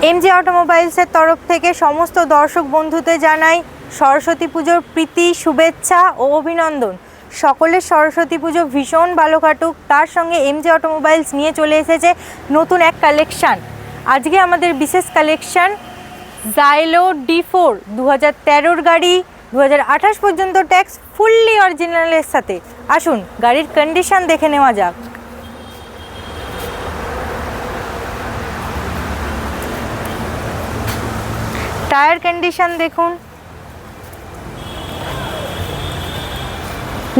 এমজে অটোমোবাইলসের তরফ থেকে সমস্ত দর্শক বন্ধুদের জানাই সরস্বতী পুজোর প্রীতি, শুভেচ্ছা ও অভিনন্দন। সকলের সরস্বতী পুজো ভীষণ ভালো কাটুক। তার সঙ্গে এমজে অটোমোবাইলস নিয়ে চলে এসেছে নতুন এক কালেকশান। আজকে আমাদের বিশেষ কালেকশান জাইলো D4 2013 গাড়ি, 2028 পর্যন্ত ট্যাক্স, ফুললি অরিজিনালের সাথে। আসুন গাড়ির কন্ডিশন দেখে নেওয়া যাক। টায়ার কন্ডিশন দেখুন,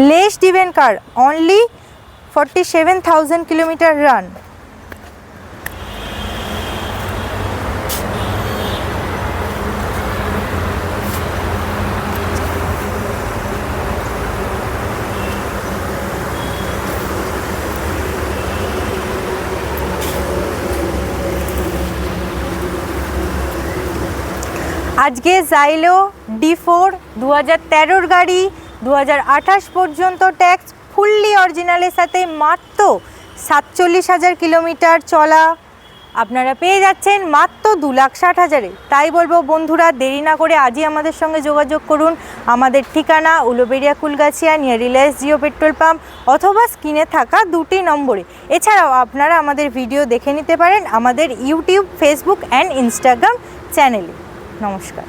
লেস ডিভেন কার, অনলি 47,000 কিলোমিটার রান। আজকে জাইলো D4 2013 গাড়ি, 2028 পর্যন্ত ট্যাক্স, ফুললি অরিজিনালের সাথে মাত্র 47,000 কিলোমিটার চলা আপনারা পেয়ে যাচ্ছেন মাত্র 2,60,000-এ। তাই বলবো বন্ধুরা, দেরি না করে আজই আমাদের সঙ্গে যোগাযোগ করুন। আমাদের ঠিকানা Uluberia Kulgachia, near Reliance Jio petrol pump, অথবা স্ক্রিনে থাকা দুটি নম্বরে। এছাড়াও আপনারা আমাদের ভিডিও দেখে নিতে পারেন আমাদের ইউটিউব, ফেসবুক অ্যান্ড ইনস্টাগ্রাম চ্যানেলে। নমস্কার।